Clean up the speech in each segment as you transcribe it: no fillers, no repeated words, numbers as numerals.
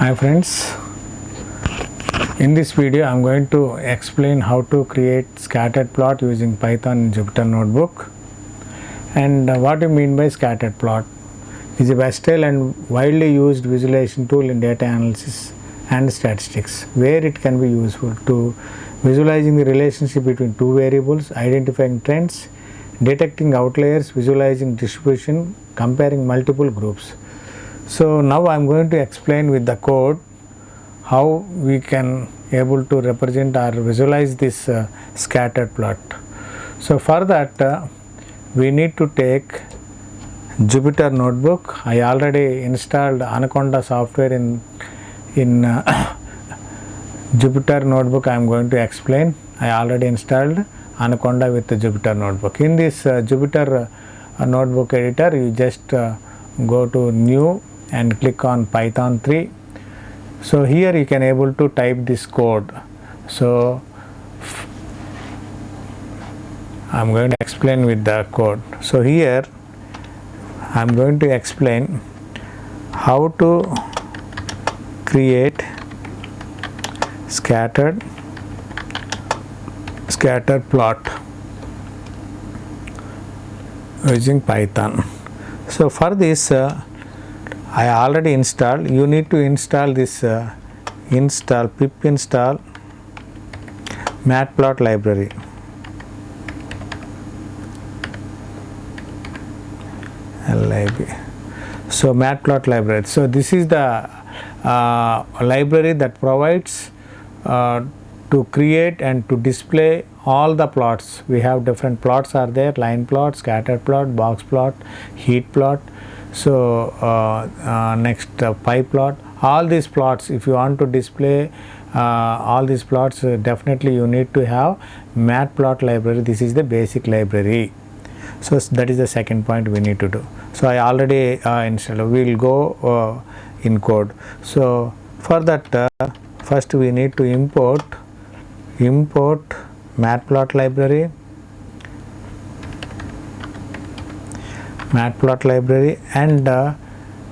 Hi friends, in this video I am going to explain how to create scattered plot using Python in Jupyter Notebook. And what you mean by scattered plot is a versatile and widely used visualization tool in data analysis and statistics, where it can be useful to visualizing the relationship between two variables, identifying trends, detecting outliers, visualizing distribution, comparing multiple groups. So now I am going to explain with the code how we can able to represent or visualize this scattered plot. So for that we need to take Jupyter Notebook. I already installed Anaconda software in Jupyter Notebook. I am going to explain. I already installed Anaconda with the Jupyter Notebook. In this Jupyter Notebook editor, you just go to New and click on Python 3. So here you can able to type this code. So I am going to explain with the code. So here I am going to explain how to create scattered plot using Python. So for this I already installed. You need to install this pip install matplot library. LIB. So matplot library. So this is the library that provides to create and to display all the plots. We have different plots are there: line plot, scatter plot, box plot, heat plot. So next pie plot. All these plots, if you want to display all these plots, definitely you need to have matplot library. This is the basic library. So that is the second point we need to do. So I already installed. We will go in code. So for that first we need to import matplot library, and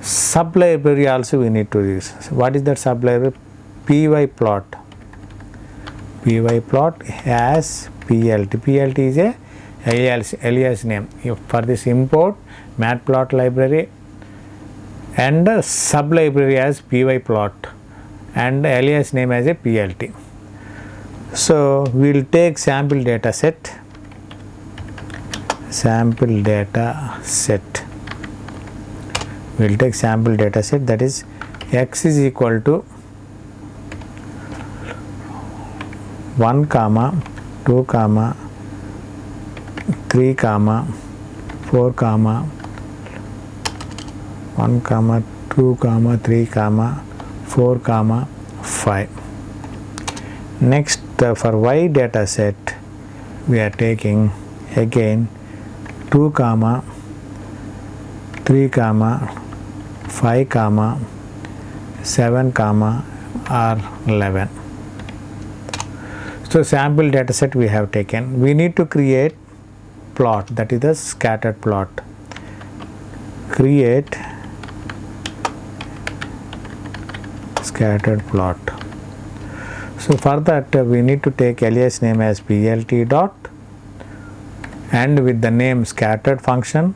sub library also we need to use. So what is that sub library? pyplot as plt. Plt is a alias name. For this import matplot library and sub library as pyplot and alias name as a plt. So we will take sample data set. We will take sample data set, that is x is equal to 1, 2, 3, 4, 1, 2, 3, 4, 5. Next for y data set we are taking again 2, 3, 5, 7, or 11. So sample data set we have taken. We need to create plot, that is the scattered plot. Create scattered plot. So for that we need to take alias name as plt dot and with the name scattered function.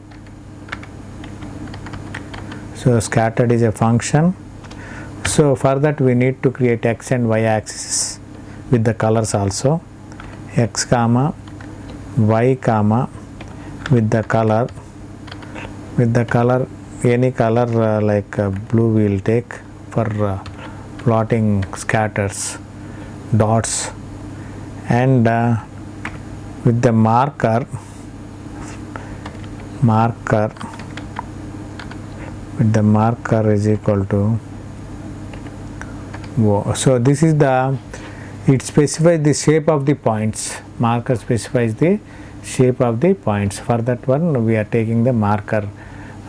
So scattered is a function. So for that we need to create x and y axis with the colors also. X comma y comma with the color any color like blue we will take for plotting scatters, dots, and with the marker with the marker is equal to O. So this is the, it specifies the shape of the points. Marker specifies the shape of the points. For that one we are taking the marker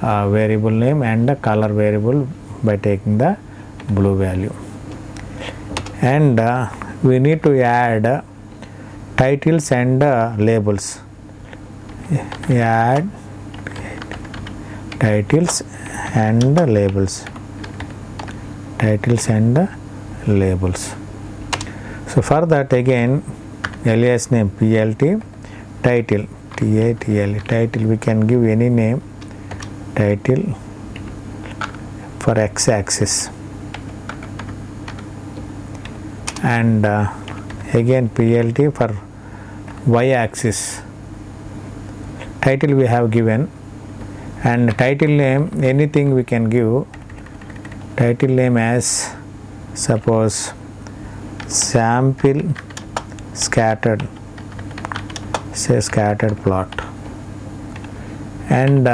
variable name and the color variable by taking the blue value. And we need to add titles and labels. Add titles and labels. titles and labels. So for that, again, alias name PLT, title TATL, title we can give any name, title for x-axis, and again PLT for y-axis. Title we have given, and title name anything we can give. Title name as suppose sample scattered, say scattered plot, and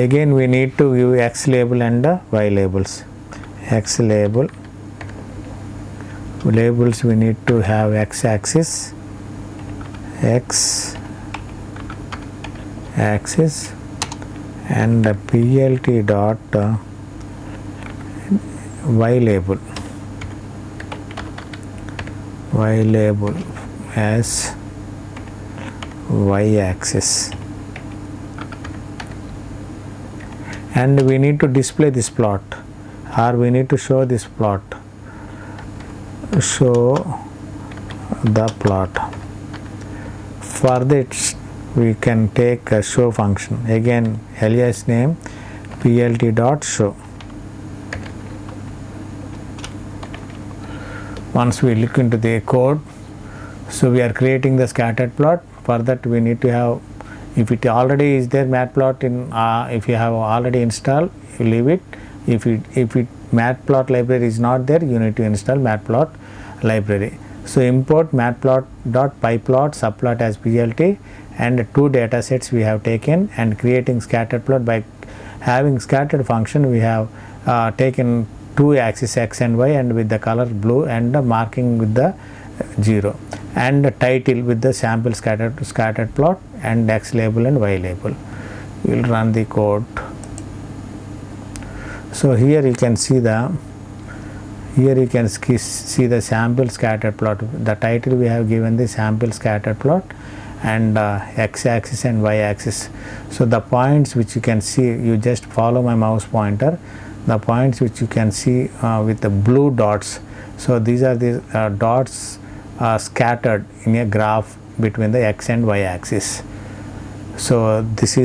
again we need to give x label and y labels. X labels we need to have x axis and PLT dot y label as y axis, and we need to display this plot, or we need to show this plot, show the plot. For that we can take a show function, again alias name PLT dot show. Once we look into the code, so we are creating the scattered plot. For that we need to have, if it already is there matplot in, if you have already installed, you leave it. If it matplot library is not there, you need to install matplot library. So import matplot.pyplot subplot as PLT, and two data sets we have taken, and creating scattered plot by having scattered function we have taken two axes x and y, and with the color blue and the marking with the 0, and the title with the sample scattered plot, and x label and y label. We will run the code. So here you can see the sample scattered plot. The title we have given the sample scattered plot, and x axis and y axis. So the points which you can see, you just follow my mouse pointer, the points which you can see with the blue dots. So these are the dots scattered in a graph between the x and y axis. So this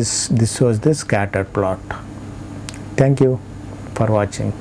was the scattered plot. Thank you for watching.